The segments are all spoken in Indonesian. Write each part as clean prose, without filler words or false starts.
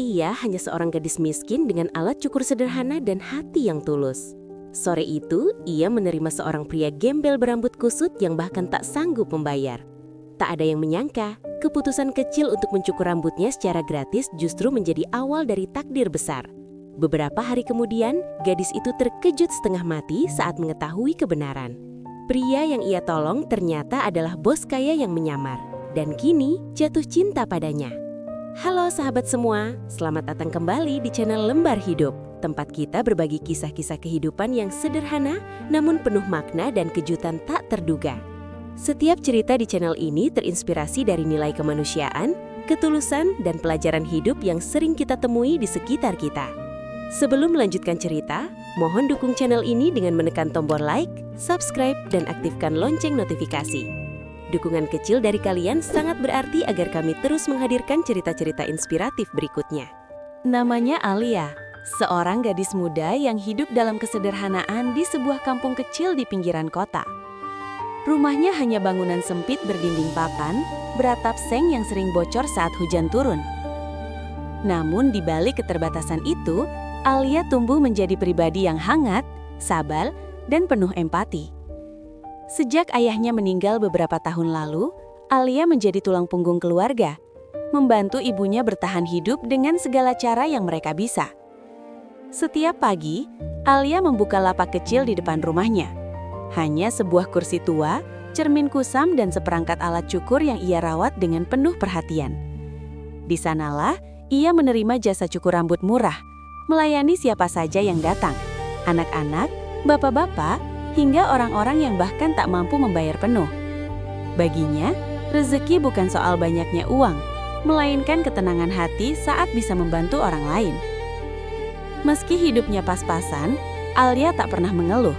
Ia hanya seorang gadis miskin dengan alat cukur sederhana dan hati yang tulus. Sore itu, ia menerima seorang pria gembel berambut kusut yang bahkan tak sanggup membayar. Tak ada yang menyangka, keputusan kecil untuk mencukur rambutnya secara gratis justru menjadi awal dari takdir besar. Beberapa hari kemudian, gadis itu terkejut setengah mati saat mengetahui kebenaran. Pria yang ia tolong ternyata adalah bos kaya yang menyamar, dan kini jatuh cinta padanya. Halo sahabat semua, selamat datang kembali di channel Lembar Hidup, tempat kita berbagi kisah-kisah kehidupan yang sederhana namun penuh makna dan kejutan tak terduga. Setiap cerita di channel ini terinspirasi dari nilai kemanusiaan, ketulusan, dan pelajaran hidup yang sering kita temui di sekitar kita. Sebelum melanjutkan cerita, mohon dukung channel ini dengan menekan tombol like, subscribe, dan aktifkan lonceng notifikasi. Dukungan kecil dari kalian sangat berarti agar kami terus menghadirkan cerita-cerita inspiratif berikutnya. Namanya Alia, seorang gadis muda yang hidup dalam kesederhanaan di sebuah kampung kecil di pinggiran kota. Rumahnya hanya bangunan sempit berdinding papan, beratap seng yang sering bocor saat hujan turun. Namun di balik keterbatasan itu, Alia tumbuh menjadi pribadi yang hangat, sabar, dan penuh empati. Sejak ayahnya meninggal beberapa tahun lalu, Alia menjadi tulang punggung keluarga, membantu ibunya bertahan hidup dengan segala cara yang mereka bisa. Setiap pagi, Alia membuka lapak kecil di depan rumahnya. Hanya sebuah kursi tua, cermin kusam, dan seperangkat alat cukur yang ia rawat dengan penuh perhatian. Di sanalah, ia menerima jasa cukur rambut murah, melayani siapa saja yang datang, anak-anak, bapak-bapak, hingga orang-orang yang bahkan tak mampu membayar penuh. Baginya, rezeki bukan soal banyaknya uang, melainkan ketenangan hati saat bisa membantu orang lain. Meski hidupnya pas-pasan, Alia tak pernah mengeluh.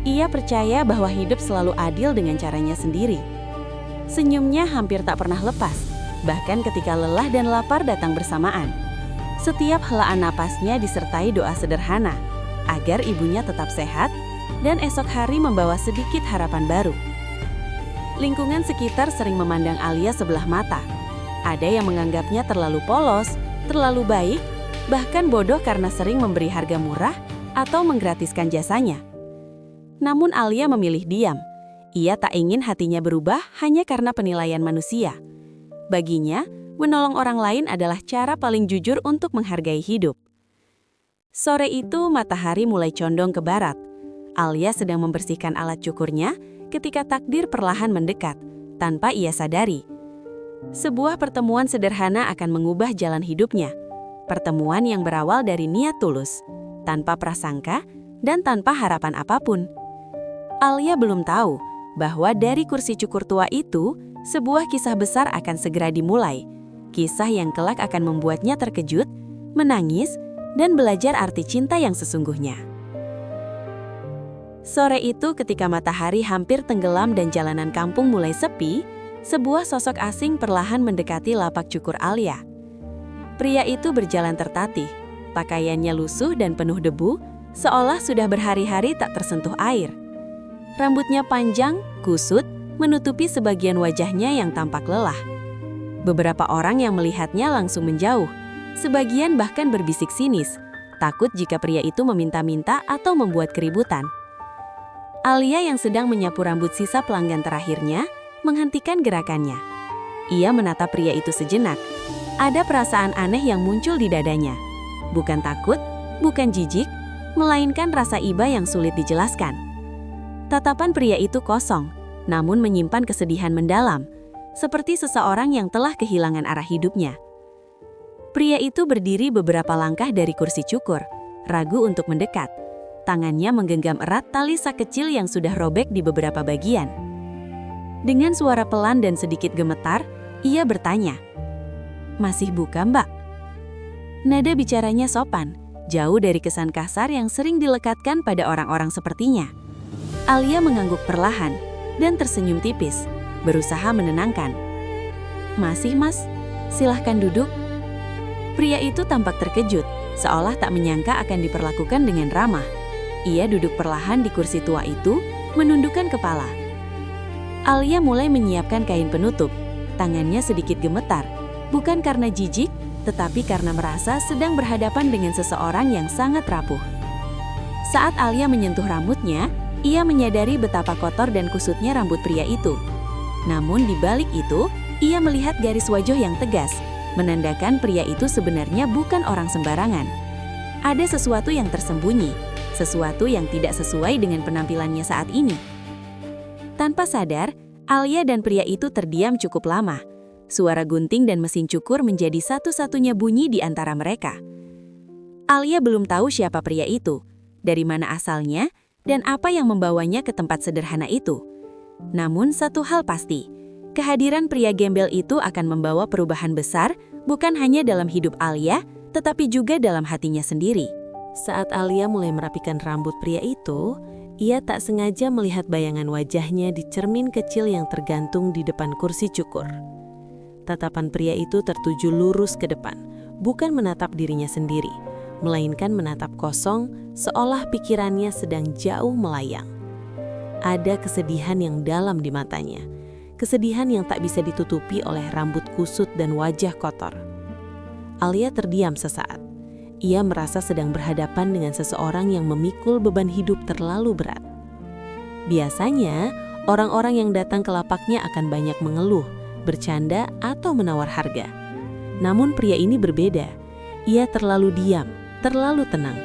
Ia percaya bahwa hidup selalu adil dengan caranya sendiri. Senyumnya hampir tak pernah lepas, bahkan ketika lelah dan lapar datang bersamaan. Setiap helaan napasnya disertai doa sederhana, agar ibunya tetap sehat, dan esok hari membawa sedikit harapan baru. Lingkungan sekitar sering memandang Alia sebelah mata. Ada yang menganggapnya terlalu polos, terlalu baik, bahkan bodoh karena sering memberi harga murah atau menggratiskan jasanya. Namun Alia memilih diam. Ia tak ingin hatinya berubah hanya karena penilaian manusia. Baginya, menolong orang lain adalah cara paling jujur untuk menghargai hidup. Sore itu matahari mulai condong ke barat. Alia sedang membersihkan alat cukurnya ketika takdir perlahan mendekat, tanpa ia sadari. Sebuah pertemuan sederhana akan mengubah jalan hidupnya. Pertemuan yang berawal dari niat tulus, tanpa prasangka, dan tanpa harapan apapun. Alia belum tahu bahwa dari kursi cukur tua itu, sebuah kisah besar akan segera dimulai. Kisah yang kelak akan membuatnya terkejut, menangis, dan belajar arti cinta yang sesungguhnya. Sore itu ketika matahari hampir tenggelam dan jalanan kampung mulai sepi, sebuah sosok asing perlahan mendekati lapak cukur Alia. Pria itu berjalan tertatih, pakaiannya lusuh dan penuh debu, seolah sudah berhari-hari tak tersentuh air. Rambutnya panjang, kusut, menutupi sebagian wajahnya yang tampak lelah. Beberapa orang yang melihatnya langsung menjauh, sebagian bahkan berbisik sinis, takut jika pria itu meminta-minta atau membuat keributan. Alia yang sedang menyapu rambut sisa pelanggan terakhirnya, menghentikan gerakannya. Ia menatap pria itu sejenak. Ada perasaan aneh yang muncul di dadanya. Bukan takut, bukan jijik, melainkan rasa iba yang sulit dijelaskan. Tatapan pria itu kosong, namun menyimpan kesedihan mendalam, seperti seseorang yang telah kehilangan arah hidupnya. Pria itu berdiri beberapa langkah dari kursi cukur, ragu untuk mendekat. Tangannya menggenggam erat tali sak kecil yang sudah robek di beberapa bagian. Dengan suara pelan dan sedikit gemetar, ia bertanya, "Masih buka, Mbak?" Nada bicaranya sopan, jauh dari kesan kasar yang sering dilekatkan pada orang-orang sepertinya. Alia mengangguk perlahan dan tersenyum tipis, berusaha menenangkan. "Masih, Mas. Silahkan duduk." Pria itu tampak terkejut, seolah tak menyangka akan diperlakukan dengan ramah. Ia duduk perlahan di kursi tua itu, menundukkan kepala. Alia mulai menyiapkan kain penutup. Tangannya sedikit gemetar, bukan karena jijik, tetapi karena merasa sedang berhadapan dengan seseorang yang sangat rapuh. Saat Alia menyentuh rambutnya, ia menyadari betapa kotor dan kusutnya rambut pria itu. Namun di balik itu, ia melihat garis wajah yang tegas, menandakan pria itu sebenarnya bukan orang sembarangan. Ada sesuatu yang tersembunyi, sesuatu yang tidak sesuai dengan penampilannya saat ini. Tanpa sadar, Alia dan pria itu terdiam cukup lama. Suara gunting dan mesin cukur menjadi satu-satunya bunyi di antara mereka. Alia belum tahu siapa pria itu, dari mana asalnya, dan apa yang membawanya ke tempat sederhana itu. Namun satu hal pasti, kehadiran pria gembel itu akan membawa perubahan besar, bukan hanya dalam hidup Alia, tetapi juga dalam hatinya sendiri. Saat Alia mulai merapikan rambut pria itu, ia tak sengaja melihat bayangan wajahnya di cermin kecil yang tergantung di depan kursi cukur. Tatapan pria itu tertuju lurus ke depan, bukan menatap dirinya sendiri, melainkan menatap kosong, seolah pikirannya sedang jauh melayang. Ada kesedihan yang dalam di matanya, kesedihan yang tak bisa ditutupi oleh rambut kusut dan wajah kotor. Alia terdiam sesaat. Ia merasa sedang berhadapan dengan seseorang yang memikul beban hidup terlalu berat. Biasanya, orang-orang yang datang ke lapaknya akan banyak mengeluh, bercanda, atau menawar harga. Namun pria ini berbeda. Ia terlalu diam, terlalu tenang.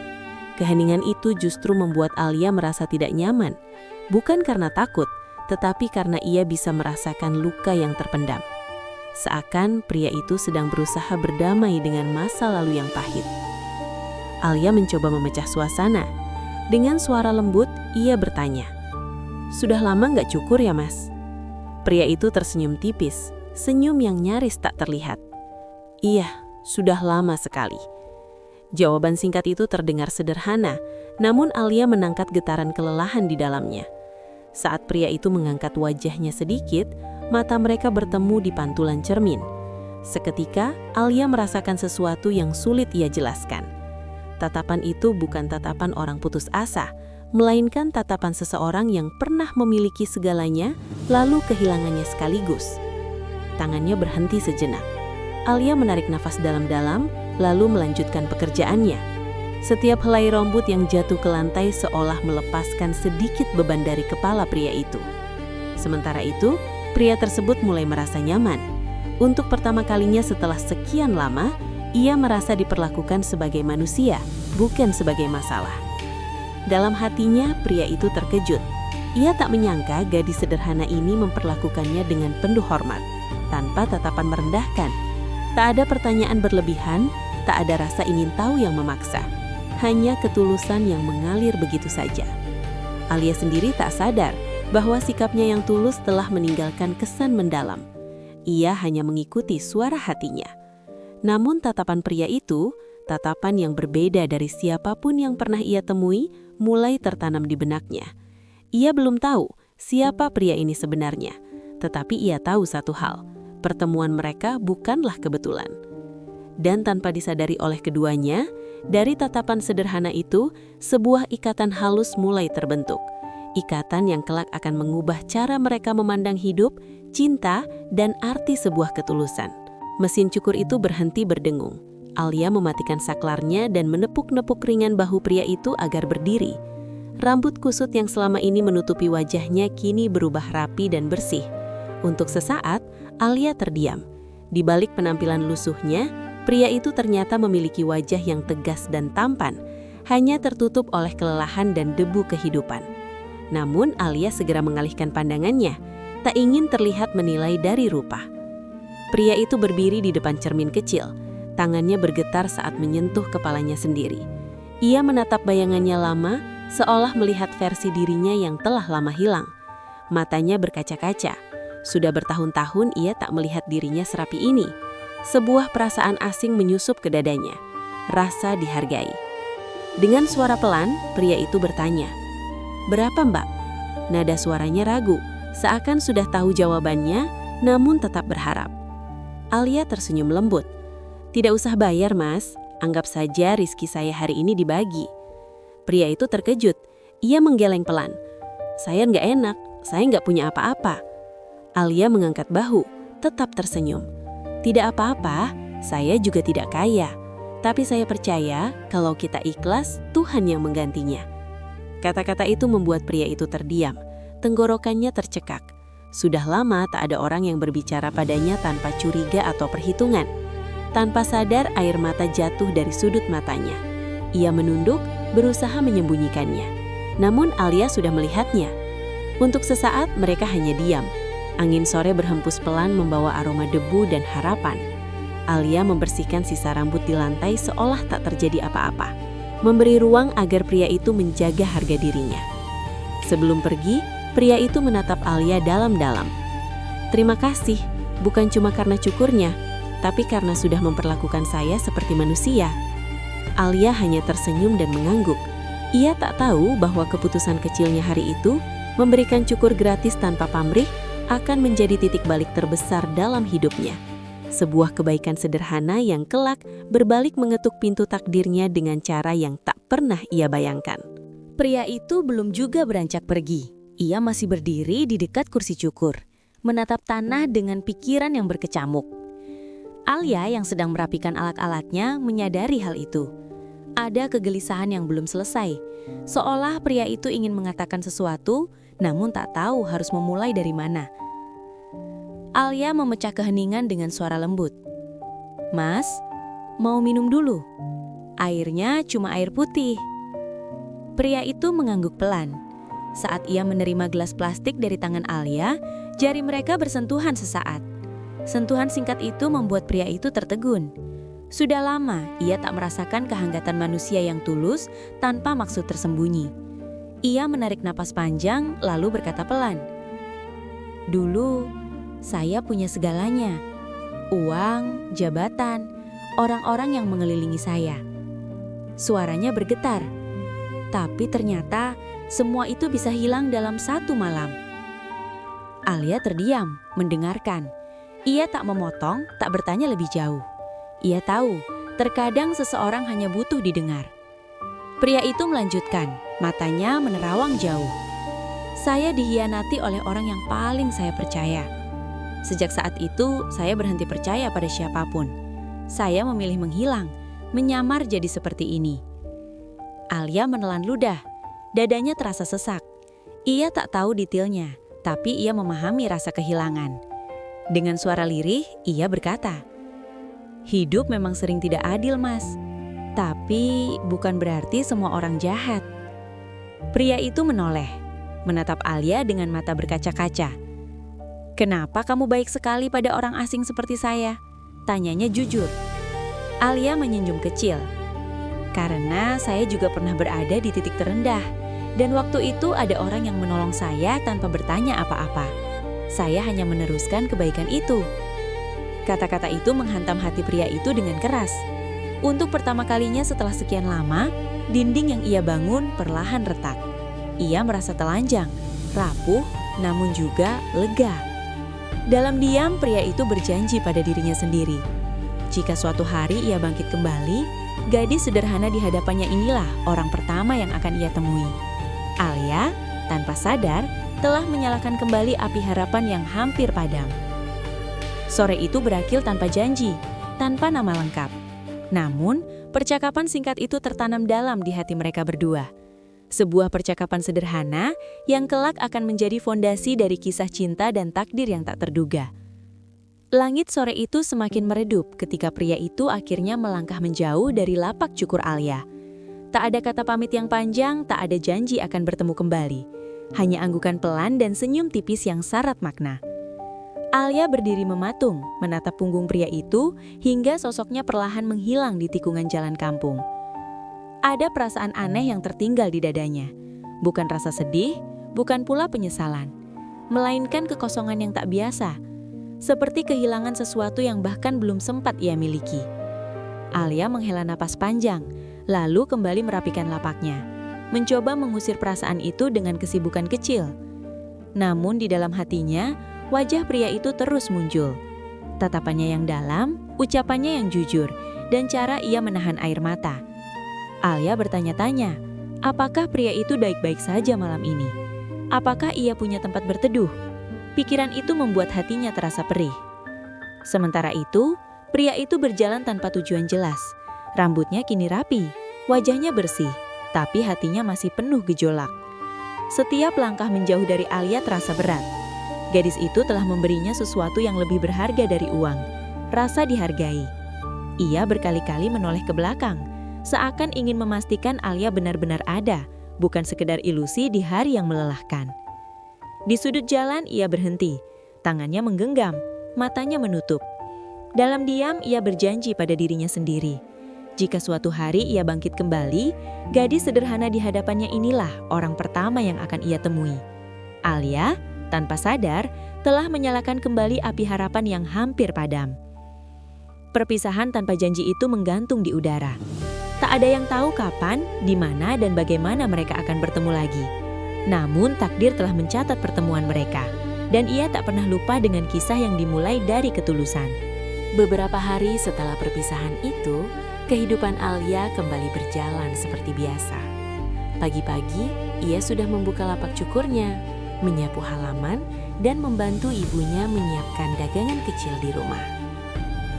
Keheningan itu justru membuat Alia merasa tidak nyaman, bukan karena takut, tetapi karena ia bisa merasakan luka yang terpendam. Seakan pria itu sedang berusaha berdamai dengan masa lalu yang pahit. Alia mencoba memecah suasana. Dengan suara lembut, ia bertanya, "Sudah lama nggak cukur ya, Mas?" Pria itu tersenyum tipis, senyum yang nyaris tak terlihat. "Iya, sudah lama sekali." Jawaban singkat itu terdengar sederhana, namun Alia menangkat getaran kelelahan di dalamnya. Saat pria itu mengangkat wajahnya sedikit, mata mereka bertemu di pantulan cermin. Seketika, Alia merasakan sesuatu yang sulit ia jelaskan. Tatapan itu bukan tatapan orang putus asa, melainkan tatapan seseorang yang pernah memiliki segalanya, lalu kehilangannya sekaligus. Tangannya berhenti sejenak. Alia menarik nafas dalam-dalam, lalu melanjutkan pekerjaannya. Setiap helai rambut yang jatuh ke lantai seolah melepaskan sedikit beban dari kepala pria itu. Sementara itu, pria tersebut mulai merasa nyaman. Untuk pertama kalinya setelah sekian lama, ia merasa diperlakukan sebagai manusia, bukan sebagai masalah. Dalam hatinya, pria itu terkejut. Ia tak menyangka gadis sederhana ini memperlakukannya dengan penuh hormat, tanpa tatapan merendahkan. Tak ada pertanyaan berlebihan, tak ada rasa ingin tahu yang memaksa. Hanya ketulusan yang mengalir begitu saja. Alia sendiri tak sadar bahwa sikapnya yang tulus telah meninggalkan kesan mendalam. Ia hanya mengikuti suara hatinya. Namun tatapan pria itu, tatapan yang berbeda dari siapapun yang pernah ia temui, mulai tertanam di benaknya. Ia belum tahu siapa pria ini sebenarnya, tetapi ia tahu satu hal, pertemuan mereka bukanlah kebetulan. Dan tanpa disadari oleh keduanya, dari tatapan sederhana itu, sebuah ikatan halus mulai terbentuk. Ikatan yang kelak akan mengubah cara mereka memandang hidup, cinta, dan arti sebuah ketulusan. Mesin cukur itu berhenti berdengung. Alia mematikan saklarnya dan menepuk-nepuk ringan bahu pria itu agar berdiri. Rambut kusut yang selama ini menutupi wajahnya kini berubah rapi dan bersih. Untuk sesaat, Alia terdiam. Di balik penampilan lusuhnya, pria itu ternyata memiliki wajah yang tegas dan tampan, hanya tertutup oleh kelelahan dan debu kehidupan. Namun Alia segera mengalihkan pandangannya, tak ingin terlihat menilai dari rupa. Pria itu berdiri di depan cermin kecil, tangannya bergetar saat menyentuh kepalanya sendiri. Ia menatap bayangannya lama, seolah melihat versi dirinya yang telah lama hilang. Matanya berkaca-kaca. Sudah bertahun-tahun ia tak melihat dirinya serapi ini. Sebuah perasaan asing menyusup ke dadanya. Rasa dihargai. Dengan suara pelan, pria itu bertanya, "Berapa, Mbak?" Nada suaranya ragu, seakan sudah tahu jawabannya, namun tetap berharap. Alia tersenyum lembut. "Tidak usah bayar, Mas. Anggap saja rizki saya hari ini dibagi." Pria itu terkejut. Ia menggeleng pelan. "Saya nggak enak, saya nggak punya apa-apa." Alia mengangkat bahu, tetap tersenyum. "Tidak apa-apa, Saya juga tidak kaya, tapi saya percaya kalau kita ikhlas, Tuhan yang menggantinya. Kata-kata itu membuat pria itu terdiam. Tenggorokannya tercekak. Sudah lama tak ada orang yang berbicara padanya tanpa curiga atau perhitungan. Tanpa sadar, air mata jatuh dari sudut matanya. Ia menunduk, berusaha menyembunyikannya. Namun Alia sudah melihatnya. Untuk sesaat mereka hanya diam. Angin sore berhembus pelan membawa aroma debu dan harapan. Alia membersihkan sisa rambut di lantai seolah tak terjadi apa-apa. Memberi ruang agar pria itu menjaga harga dirinya. Sebelum pergi, pria itu menatap Alia dalam-dalam. Terima kasih, bukan cuma karena cukurnya, tapi karena sudah memperlakukan saya seperti manusia. Alia hanya tersenyum dan mengangguk. Ia tak tahu bahwa keputusan kecilnya hari itu, memberikan cukur gratis tanpa pamrih, akan menjadi titik balik terbesar dalam hidupnya. Sebuah kebaikan sederhana yang kelak berbalik mengetuk pintu takdirnya dengan cara yang tak pernah ia bayangkan. Pria itu belum juga beranjak pergi. Ia masih berdiri di dekat kursi cukur, menatap tanah dengan pikiran yang berkecamuk. Alia yang sedang merapikan alat-alatnya menyadari hal itu. Ada kegelisahan yang belum selesai, seolah pria itu ingin mengatakan sesuatu, namun tak tahu harus memulai dari mana. Alia memecah keheningan dengan suara lembut. "Mas, mau minum dulu? Airnya cuma air putih." Pria itu mengangguk pelan. Saat ia menerima gelas plastik dari tangan Alia, jari mereka bersentuhan sesaat. Sentuhan singkat itu membuat pria itu tertegun. Sudah lama ia tak merasakan kehangatan manusia yang tulus tanpa maksud tersembunyi. Ia menarik napas panjang lalu berkata pelan, "Dulu saya punya segalanya. Uang, jabatan, orang-orang yang mengelilingi saya." Suaranya bergetar. Tapi ternyata semua itu bisa hilang dalam satu malam. Alia terdiam, mendengarkan. Ia tak memotong, tak bertanya lebih jauh. Ia tahu, terkadang seseorang hanya butuh didengar. Pria itu melanjutkan, matanya menerawang jauh. "Saya dihianati oleh orang yang paling saya percaya. Sejak saat itu, saya berhenti percaya pada siapapun. Saya memilih menghilang, menyamar jadi seperti ini." Alia menelan ludah. Dadanya terasa sesak. Ia tak tahu detailnya, tapi ia memahami rasa kehilangan. Dengan suara lirih, ia berkata, "Hidup memang sering tidak adil, Mas. Tapi bukan berarti semua orang jahat." Pria itu menoleh, menatap Alia dengan mata berkaca-kaca. "Kenapa kamu baik sekali pada orang asing seperti saya?" tanyanya jujur. Alia menyenyum kecil. "Karena saya juga pernah berada di titik terendah. Dan waktu itu ada orang yang menolong saya tanpa bertanya apa-apa. Saya hanya meneruskan kebaikan itu." Kata-kata itu menghantam hati pria itu dengan keras. Untuk pertama kalinya setelah sekian lama, dinding yang ia bangun perlahan retak. Ia merasa telanjang, rapuh, namun juga lega. Dalam diam, pria itu berjanji pada dirinya sendiri. Jika suatu hari ia bangkit kembali, gadis sederhana di hadapannya inilah orang pertama yang akan ia temui. Alia, tanpa sadar, telah menyalakan kembali api harapan yang hampir padam. Sore itu berakhir tanpa janji, tanpa nama lengkap. Namun, percakapan singkat itu tertanam dalam di hati mereka berdua. Sebuah percakapan sederhana yang kelak akan menjadi fondasi dari kisah cinta dan takdir yang tak terduga. Langit sore itu semakin meredup ketika pria itu akhirnya melangkah menjauh dari lapak cukur Alia. Tak ada kata pamit yang panjang, tak ada janji akan bertemu kembali. Hanya anggukan pelan dan senyum tipis yang syarat makna. Alia berdiri mematung, menatap punggung pria itu hingga sosoknya perlahan menghilang di tikungan jalan kampung. Ada perasaan aneh yang tertinggal di dadanya. Bukan rasa sedih, bukan pula penyesalan. Melainkan kekosongan yang tak biasa. Seperti kehilangan sesuatu yang bahkan belum sempat ia miliki. Alia menghela napas panjang, lalu kembali merapikan lapaknya. Mencoba mengusir perasaan itu dengan kesibukan kecil. Namun di dalam hatinya, wajah pria itu terus muncul. Tatapannya yang dalam, ucapannya yang jujur, dan cara ia menahan air mata. Alia bertanya-tanya, apakah pria itu baik-baik saja malam ini? Apakah ia punya tempat berteduh? Pikiran itu membuat hatinya terasa perih. Sementara itu, Pria itu berjalan tanpa tujuan jelas. Rambutnya kini rapi, wajahnya bersih, tapi hatinya masih penuh gejolak. Setiap langkah menjauh dari Alia terasa berat. Gadis itu telah memberinya sesuatu yang lebih berharga dari uang, rasa dihargai. Ia berkali-kali menoleh ke belakang, seakan ingin memastikan Alia benar-benar ada, bukan sekedar ilusi di hari yang melelahkan. Di sudut jalan ia berhenti, tangannya menggenggam, matanya menutup. Dalam diam ia berjanji pada dirinya sendiri. Jika suatu hari ia bangkit kembali, gadis sederhana di hadapannya inilah orang pertama yang akan ia temui. Alia, tanpa sadar, telah menyalakan kembali api harapan yang hampir padam. Perpisahan tanpa janji itu menggantung di udara. Tak ada yang tahu kapan, di mana, dan bagaimana mereka akan bertemu lagi. Namun takdir telah mencatat pertemuan mereka, dan ia tak pernah lupa dengan kisah yang dimulai dari ketulusan. Beberapa hari setelah perpisahan itu, kehidupan Alia kembali berjalan seperti biasa. Pagi-pagi, ia sudah membuka lapak cukurnya, menyapu halaman, dan membantu ibunya menyiapkan dagangan kecil di rumah.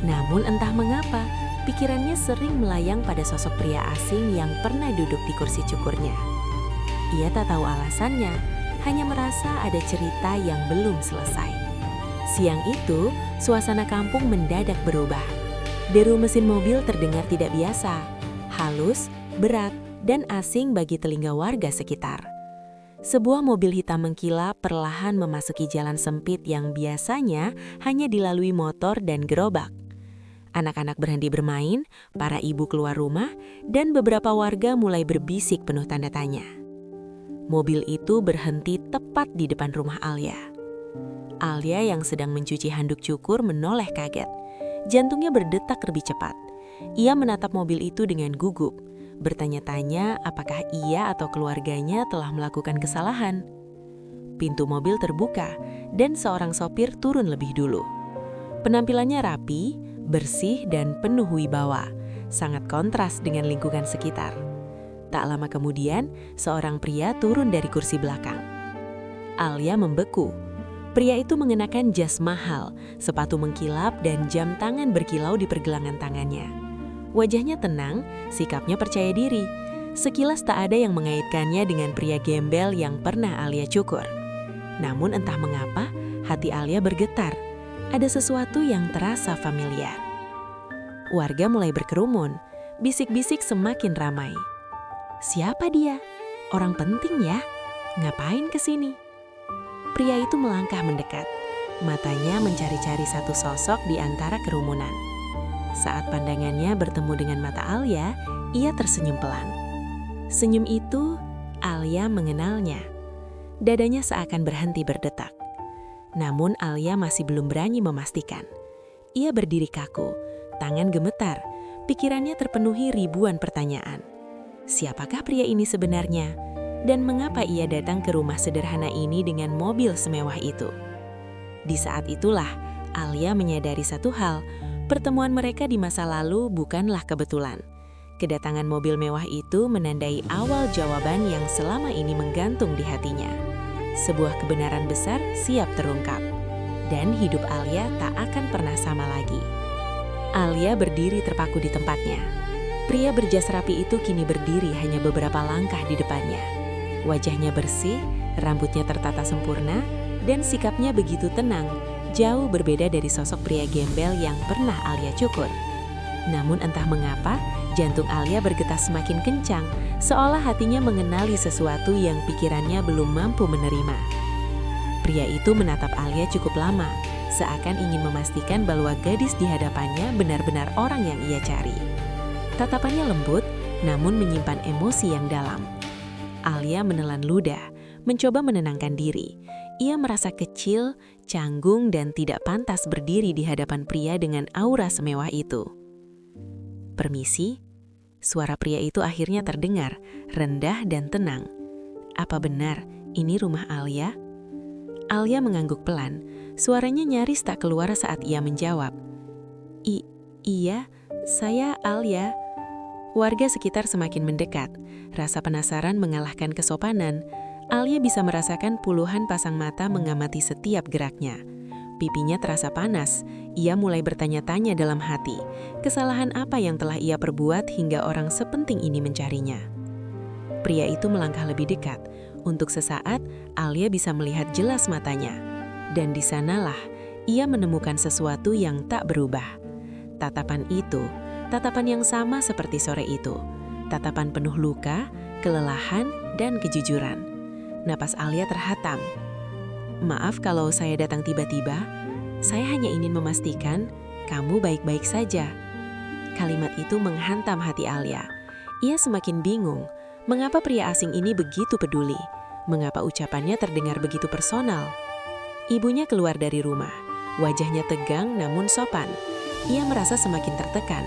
Namun entah mengapa, pikirannya sering melayang pada sosok pria asing yang pernah duduk di kursi cukurnya. Ia tak tahu alasannya, hanya merasa ada cerita yang belum selesai. Siang itu, suasana kampung mendadak berubah. Deru mesin mobil terdengar tidak biasa, halus, berat, dan asing bagi telinga warga sekitar. Sebuah mobil hitam mengkilap perlahan memasuki jalan sempit yang biasanya hanya dilalui motor dan gerobak. Anak-anak berhenti bermain, para ibu keluar rumah, dan beberapa warga mulai berbisik penuh tanda tanya. Mobil itu berhenti tepat di depan rumah Alia. Alia yang sedang mencuci handuk cukur menoleh kaget. Jantungnya berdetak lebih cepat. Ia menatap mobil itu dengan gugup, bertanya-tanya apakah ia atau keluarganya telah melakukan kesalahan. Pintu mobil terbuka dan seorang sopir turun lebih dulu. Penampilannya rapi, bersih, dan penuh wibawa, sangat kontras dengan lingkungan sekitar. Tak lama kemudian, seorang pria turun dari kursi belakang. Alia membeku. Pria itu mengenakan jas mahal, sepatu mengkilap, dan jam tangan berkilau di pergelangan tangannya. Wajahnya tenang, sikapnya percaya diri. Sekilas tak ada yang mengaitkannya dengan pria gembel yang pernah Alia cukur. Namun entah mengapa, hati Alia bergetar. Ada sesuatu yang terasa familiar. Warga mulai berkerumun, bisik-bisik semakin ramai. Siapa dia? Orang penting ya? Ngapain kesini? Pria itu melangkah mendekat. Matanya mencari-cari satu sosok di antara kerumunan. Saat pandangannya bertemu dengan mata Alia, ia tersenyum pelan. Senyum itu, Alia mengenalnya. Dadanya seakan berhenti berdetak. Namun Alia masih belum berani memastikan. Ia berdiri kaku, tangan gemetar, pikirannya terpenuhi ribuan pertanyaan. Siapakah pria ini sebenarnya? Dan mengapa ia datang ke rumah sederhana ini dengan mobil semewah itu? Di saat itulah, Alia menyadari satu hal, pertemuan mereka di masa lalu bukanlah kebetulan. Kedatangan mobil mewah itu menandai awal jawaban yang selama ini menggantung di hatinya. Sebuah kebenaran besar siap terungkap, dan hidup Alia tak akan pernah sama lagi. Alia berdiri terpaku di tempatnya. Pria berjas rapi itu kini berdiri hanya beberapa langkah di depannya. Wajahnya bersih, rambutnya tertata sempurna, dan sikapnya begitu tenang, jauh berbeda dari sosok pria gembel yang pernah Alia cukur. Namun entah mengapa, jantung Alia bergetar semakin kencang, seolah hatinya mengenali sesuatu yang pikirannya belum mampu menerima. Pria itu menatap Alia cukup lama, seakan ingin memastikan bahwa gadis di hadapannya benar-benar orang yang ia cari. Tatapannya lembut, namun menyimpan emosi yang dalam. Alia menelan ludah, mencoba menenangkan diri. Ia merasa kecil, canggung, dan tidak pantas berdiri di hadapan pria dengan aura semewah itu. "Permisi," suara pria itu akhirnya terdengar, rendah dan tenang. "Apa benar ini rumah Alia?" Alia mengangguk pelan, suaranya nyaris tak keluar saat ia menjawab. Iya, saya Alia." Warga sekitar semakin mendekat. Rasa penasaran mengalahkan kesopanan. Alia bisa merasakan puluhan pasang mata mengamati setiap geraknya. Pipinya terasa panas. Ia mulai bertanya-tanya dalam hati, kesalahan apa yang telah ia perbuat hingga orang sepenting ini mencarinya. Pria itu melangkah lebih dekat. Untuk sesaat, Alia bisa melihat jelas matanya. Dan di sanalah, ia menemukan sesuatu yang tak berubah. Tatapan itu, tatapan yang sama seperti sore itu. Tatapan penuh luka, kelelahan, dan kejujuran. Napas Alia terhatam. "Maaf kalau saya datang tiba-tiba. Saya hanya ingin memastikan kamu baik-baik saja." Kalimat itu menghantam hati Alia. Ia semakin bingung. Mengapa pria asing ini begitu peduli? Mengapa ucapannya terdengar begitu personal? Ibunya keluar dari rumah. Wajahnya tegang namun sopan. Ia merasa semakin tertekan.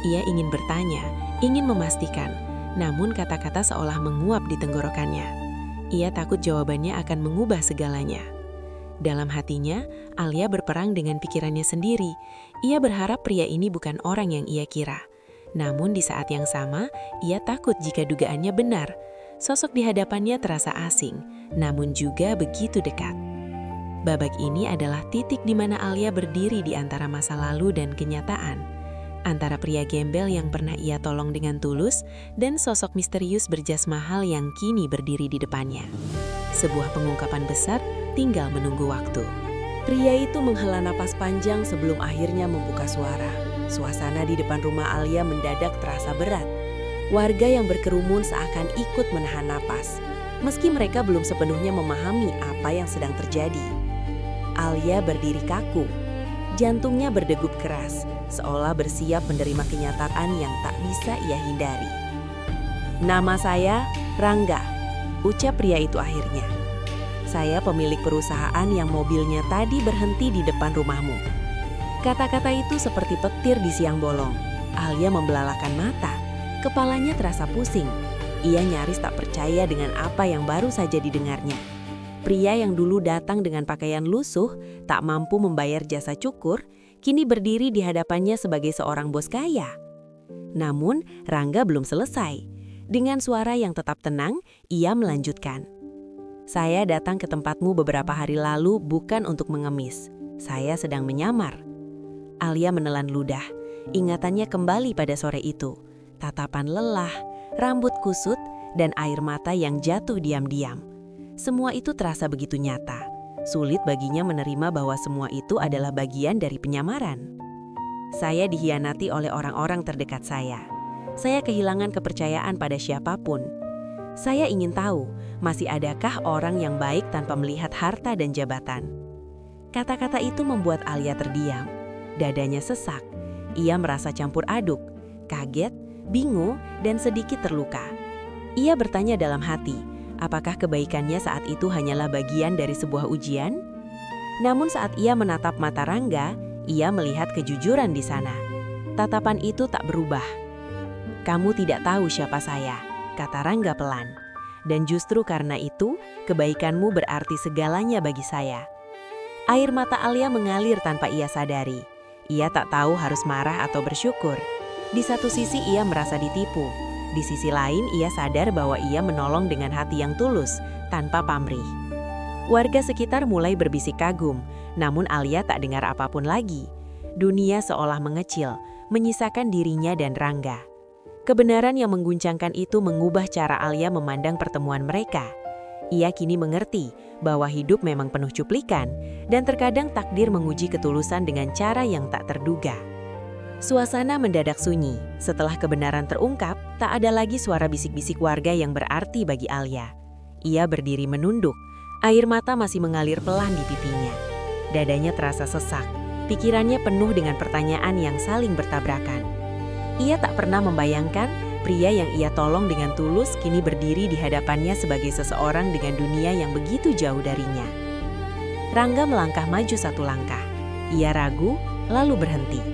Ia ingin bertanya, ingin memastikan, namun kata-kata seolah menguap di tenggorokannya. Ia takut jawabannya akan mengubah segalanya. Dalam hatinya, Alia berperang dengan pikirannya sendiri. Ia berharap pria ini bukan orang yang ia kira. Namun di saat yang sama, ia takut jika dugaannya benar. Sosok di hadapannya terasa asing, namun juga begitu dekat. Babak ini adalah titik di mana Alia berdiri di antara masa lalu dan kenyataan. Antara pria gembel yang pernah ia tolong dengan tulus dan sosok misterius berjas mahal yang kini berdiri di depannya. Sebuah pengungkapan besar tinggal menunggu waktu. Pria itu menghela napas panjang sebelum akhirnya membuka suara. Suasana di depan rumah Alia mendadak terasa berat. Warga yang berkerumun seakan ikut menahan napas, meski mereka belum sepenuhnya memahami apa yang sedang terjadi. Alia berdiri kaku. Jantungnya berdegup keras, seolah bersiap menerima kenyataan yang tak bisa ia hindari. "Nama saya Rangga," ucap pria itu akhirnya. "Saya pemilik perusahaan yang mobilnya tadi berhenti di depan rumahmu." Kata-kata itu seperti petir di siang bolong. Alia membelalakan mata. Kepalanya terasa pusing. Ia nyaris tak percaya dengan apa yang baru saja didengarnya. Pria yang dulu datang dengan pakaian lusuh, tak mampu membayar jasa cukur, kini berdiri di hadapannya sebagai seorang bos kaya. Namun, Rangga belum selesai. Dengan suara yang tetap tenang, ia melanjutkan. "Saya datang ke tempatmu beberapa hari lalu bukan untuk mengemis. Saya sedang menyamar." Alia menelan ludah. Ingatannya kembali pada sore itu. Tatapan lelah, rambut kusut, dan air mata yang jatuh diam-diam. Semua itu terasa begitu nyata. Sulit baginya menerima bahwa semua itu adalah bagian dari penyamaran. "Saya dikhianati oleh orang-orang terdekat saya. Saya kehilangan kepercayaan pada siapapun. Saya ingin tahu, masih adakah orang yang baik tanpa melihat harta dan jabatan?" Kata-kata itu membuat Alia terdiam. Dadanya sesak. Ia merasa campur aduk, kaget, bingung, dan sedikit terluka. Ia bertanya dalam hati, apakah kebaikannya saat itu hanyalah bagian dari sebuah ujian? Namun saat ia menatap mata Rangga, ia melihat kejujuran di sana. Tatapan itu tak berubah. "Kamu tidak tahu siapa saya," kata Rangga pelan. "Dan justru karena itu, kebaikanmu berarti segalanya bagi saya." Air mata Alia mengalir tanpa ia sadari. Ia tak tahu harus marah atau bersyukur. Di satu sisi ia merasa ditipu. Di sisi lain ia sadar bahwa ia menolong dengan hati yang tulus, tanpa pamrih. Warga sekitar mulai berbisik kagum, namun Alia tak dengar apapun lagi. Dunia seolah mengecil, menyisakan dirinya dan Rangga. Kebenaran yang mengguncangkan itu mengubah cara Alia memandang pertemuan mereka. Ia kini mengerti bahwa hidup memang penuh cuplikan, dan terkadang takdir menguji ketulusan dengan cara yang tak terduga. Suasana mendadak sunyi. Setelah kebenaran terungkap, tak ada lagi suara bisik-bisik warga yang berarti bagi Alia. Ia berdiri menunduk. Air mata masih mengalir pelan di pipinya. Dadanya terasa sesak. Pikirannya penuh dengan pertanyaan yang saling bertabrakan. Ia tak pernah membayangkan pria yang ia tolong dengan tulus kini berdiri di hadapannya sebagai seseorang dengan dunia yang begitu jauh darinya. Rangga melangkah maju satu langkah. Ia ragu, lalu berhenti.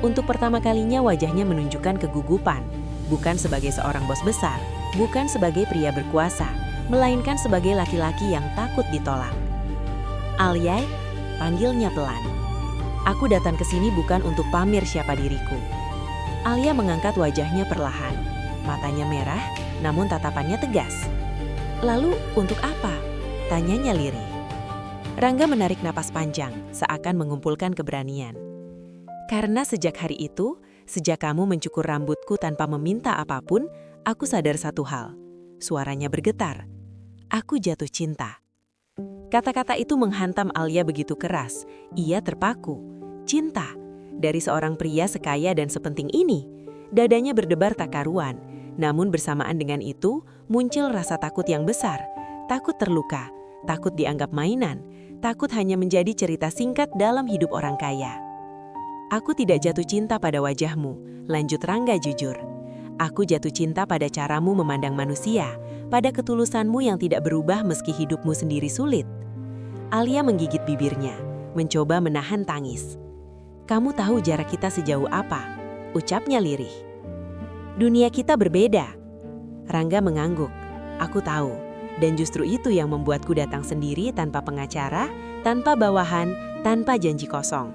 Untuk pertama kalinya wajahnya menunjukkan kegugupan, bukan sebagai seorang bos besar, bukan sebagai pria berkuasa, melainkan sebagai laki-laki yang takut ditolak. "Alia," panggilnya pelan. "Aku datang ke sini bukan untuk pamer siapa diriku." Alia mengangkat wajahnya perlahan. Matanya merah, namun tatapannya tegas. "Lalu untuk apa?" tanyanya lirih. Rangga menarik napas panjang, seakan mengumpulkan keberanian. Karena sejak hari itu, sejak kamu mencukur rambutku tanpa meminta apapun, aku sadar satu hal. Suaranya bergetar. Aku jatuh cinta. Kata-kata itu menghantam Alia begitu keras. Ia terpaku. Cinta. Dari seorang pria sekaya dan sepenting ini. Dadanya berdebar tak karuan. Namun bersamaan dengan itu, muncul rasa takut yang besar. Takut terluka. Takut dianggap mainan. Takut hanya menjadi cerita singkat dalam hidup orang kaya. Aku tidak jatuh cinta pada wajahmu, lanjut Rangga jujur. Aku jatuh cinta pada caramu memandang manusia, pada ketulusanmu yang tidak berubah meski hidupmu sendiri sulit. Alia menggigit bibirnya, mencoba menahan tangis. Kamu tahu jarak kita sejauh apa? Ucapnya lirih. Dunia kita berbeda. Rangga mengangguk. Aku tahu. Dan justru itu yang membuatku datang sendiri tanpa pengacara, tanpa bawahan, tanpa janji kosong.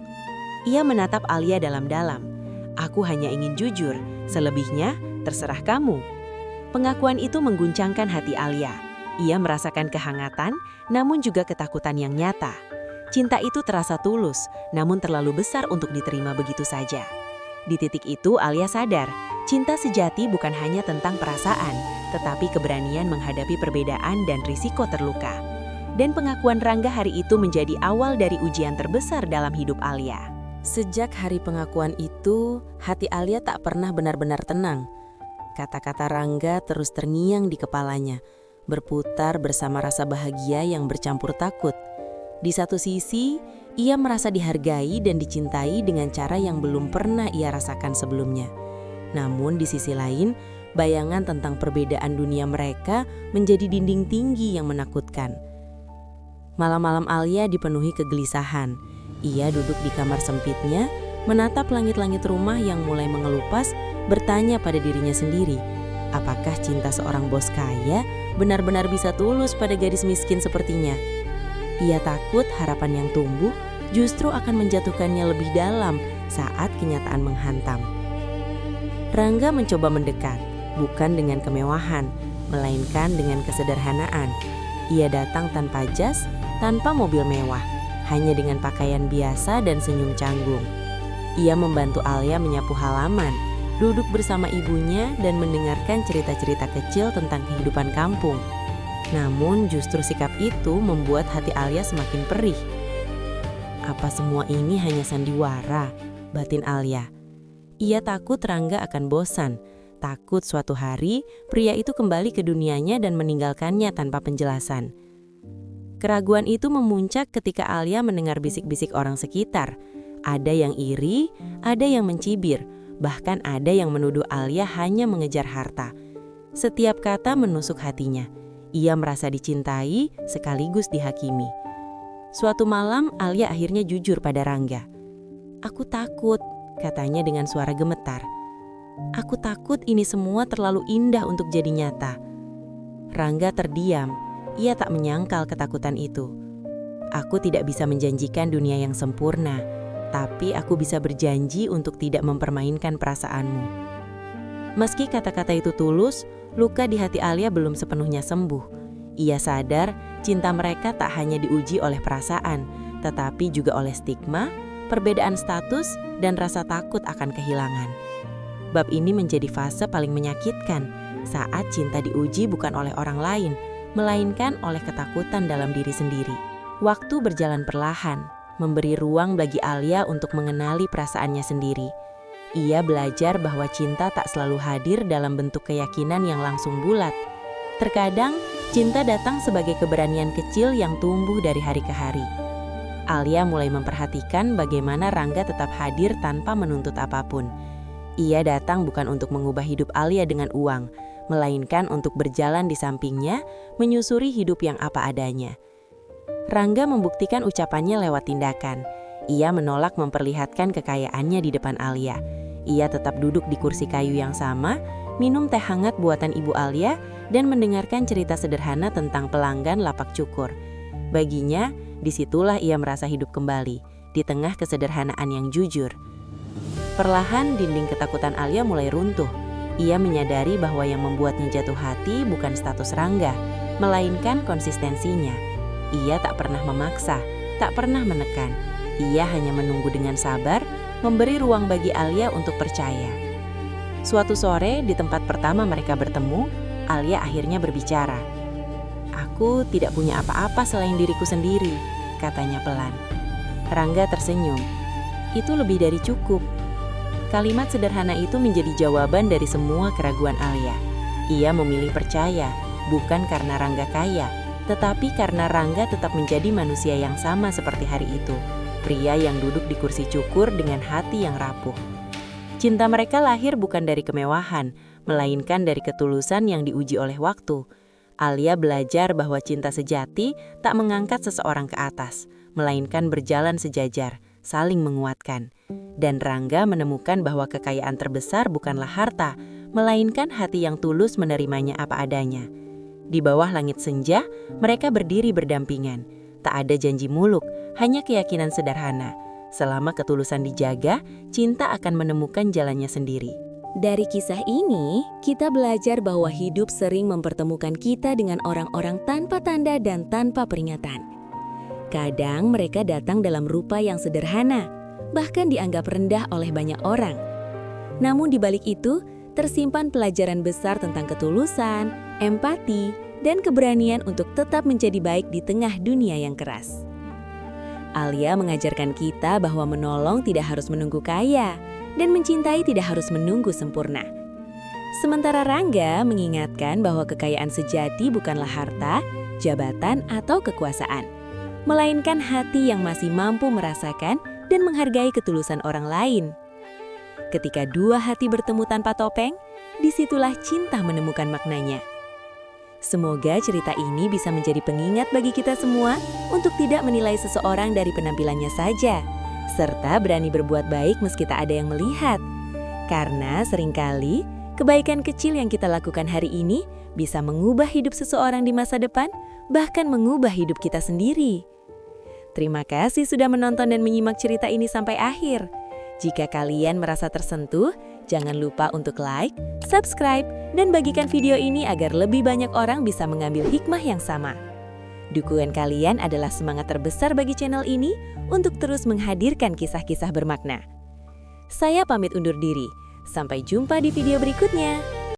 Ia menatap Alia dalam-dalam. Aku hanya ingin jujur, selebihnya terserah kamu. Pengakuan itu mengguncangkan hati Alia. Ia merasakan kehangatan, namun juga ketakutan yang nyata. Cinta itu terasa tulus, namun terlalu besar untuk diterima begitu saja. Di titik itu Alia sadar, cinta sejati bukan hanya tentang perasaan, tetapi keberanian menghadapi perbedaan dan risiko terluka. Dan pengakuan Rangga hari itu menjadi awal dari ujian terbesar dalam hidup Alia. Sejak hari pengakuan itu, hati Alia tak pernah benar-benar tenang. Kata-kata Rangga terus terngiang di kepalanya, berputar bersama rasa bahagia yang bercampur takut. Di satu sisi, ia merasa dihargai dan dicintai dengan cara yang belum pernah ia rasakan sebelumnya. Namun di sisi lain, bayangan tentang perbedaan dunia mereka menjadi dinding tinggi yang menakutkan. Malam-malam Alia dipenuhi kegelisahan. Ia duduk di kamar sempitnya, menatap langit-langit rumah yang mulai mengelupas, bertanya pada dirinya sendiri, apakah cinta seorang bos kaya benar-benar bisa tulus pada gadis miskin sepertinya? Ia takut harapan yang tumbuh justru akan menjatuhkannya lebih dalam saat kenyataan menghantam. Rangga mencoba mendekat, bukan dengan kemewahan, melainkan dengan kesederhanaan. Ia datang tanpa jas, tanpa mobil mewah, hanya dengan pakaian biasa dan senyum canggung. Ia membantu Alia menyapu halaman, duduk bersama ibunya dan mendengarkan cerita-cerita kecil tentang kehidupan kampung. Namun justru sikap itu membuat hati Alia semakin perih. Apa semua ini hanya sandiwara, batin Alia. Ia takut Rangga akan bosan, takut suatu hari pria itu kembali ke dunianya dan meninggalkannya tanpa penjelasan. Keraguan itu memuncak ketika Alia mendengar bisik-bisik orang sekitar. Ada yang iri, ada yang mencibir, bahkan ada yang menuduh Alia hanya mengejar harta. Setiap kata menusuk hatinya. Ia merasa dicintai sekaligus dihakimi. Suatu malam Alia akhirnya jujur pada Rangga. Aku takut, katanya dengan suara gemetar. Aku takut ini semua terlalu indah untuk jadi nyata. Rangga terdiam. Ia tak menyangkal ketakutan itu. Aku tidak bisa menjanjikan dunia yang sempurna, tapi aku bisa berjanji untuk tidak mempermainkan perasaanmu. Meski kata-kata itu tulus, luka di hati Alia belum sepenuhnya sembuh. Ia sadar cinta mereka tak hanya diuji oleh perasaan, tetapi juga oleh stigma, perbedaan status, dan rasa takut akan kehilangan. Bab ini menjadi fase paling menyakitkan saat cinta diuji bukan oleh orang lain, melainkan oleh ketakutan dalam diri sendiri. Waktu berjalan perlahan, memberi ruang bagi Alia untuk mengenali perasaannya sendiri. Ia belajar bahwa cinta tak selalu hadir dalam bentuk keyakinan yang langsung bulat. Terkadang, cinta datang sebagai keberanian kecil yang tumbuh dari hari ke hari. Alia mulai memperhatikan bagaimana Rangga tetap hadir tanpa menuntut apapun. Ia datang bukan untuk mengubah hidup Alia dengan uang, melainkan untuk berjalan di sampingnya, menyusuri hidup yang apa adanya. Rangga membuktikan ucapannya lewat tindakan. Ia menolak memperlihatkan kekayaannya di depan Alia. Ia tetap duduk di kursi kayu yang sama, minum teh hangat buatan ibu Alia, dan mendengarkan cerita sederhana tentang pelanggan lapak cukur. Baginya, disitulah ia merasa hidup kembali, di tengah kesederhanaan yang jujur. Perlahan dinding ketakutan Alia mulai runtuh. Ia menyadari bahwa yang membuatnya jatuh hati bukan status Rangga, melainkan konsistensinya. Ia tak pernah memaksa, tak pernah menekan. Ia hanya menunggu dengan sabar, memberi ruang bagi Alia untuk percaya. Suatu sore, di tempat pertama mereka bertemu, Alia akhirnya berbicara. "Aku tidak punya apa-apa selain diriku sendiri," katanya pelan. Rangga tersenyum. "Itu lebih dari cukup." Kalimat sederhana itu menjadi jawaban dari semua keraguan Alia. Ia memilih percaya, bukan karena Rangga kaya, tetapi karena Rangga tetap menjadi manusia yang sama seperti hari itu. Pria yang duduk di kursi cukur dengan hati yang rapuh. Cinta mereka lahir bukan dari kemewahan, melainkan dari ketulusan yang diuji oleh waktu. Alia belajar bahwa cinta sejati tak mengangkat seseorang ke atas, melainkan berjalan sejajar, saling menguatkan. Dan Rangga menemukan bahwa kekayaan terbesar bukanlah harta, melainkan hati yang tulus menerimanya apa adanya. Di bawah langit senja, mereka berdiri berdampingan. Tak ada janji muluk, hanya keyakinan sederhana. Selama ketulusan dijaga, cinta akan menemukan jalannya sendiri. Dari kisah ini, kita belajar bahwa hidup sering mempertemukan kita dengan orang-orang tanpa tanda dan tanpa peringatan. Kadang mereka datang dalam rupa yang sederhana, bahkan dianggap rendah oleh banyak orang. Namun di balik itu, tersimpan pelajaran besar tentang ketulusan, empati, dan keberanian untuk tetap menjadi baik di tengah dunia yang keras. Alia mengajarkan kita bahwa menolong tidak harus menunggu kaya, dan mencintai tidak harus menunggu sempurna. Sementara Rangga mengingatkan bahwa kekayaan sejati bukanlah harta, jabatan, atau kekuasaan, melainkan hati yang masih mampu merasakan dan menghargai ketulusan orang lain. Ketika dua hati bertemu tanpa topeng, disitulah cinta menemukan maknanya. Semoga cerita ini bisa menjadi pengingat bagi kita semua untuk tidak menilai seseorang dari penampilannya saja, serta berani berbuat baik meski tak ada yang melihat. Karena seringkali, kebaikan kecil yang kita lakukan hari ini bisa mengubah hidup seseorang di masa depan, bahkan mengubah hidup kita sendiri. Terima kasih sudah menonton dan menyimak cerita ini sampai akhir. Jika kalian merasa tersentuh, jangan lupa untuk like, subscribe, dan bagikan video ini agar lebih banyak orang bisa mengambil hikmah yang sama. Dukungan kalian adalah semangat terbesar bagi channel ini untuk terus menghadirkan kisah-kisah bermakna. Saya pamit undur diri. Sampai jumpa di video berikutnya.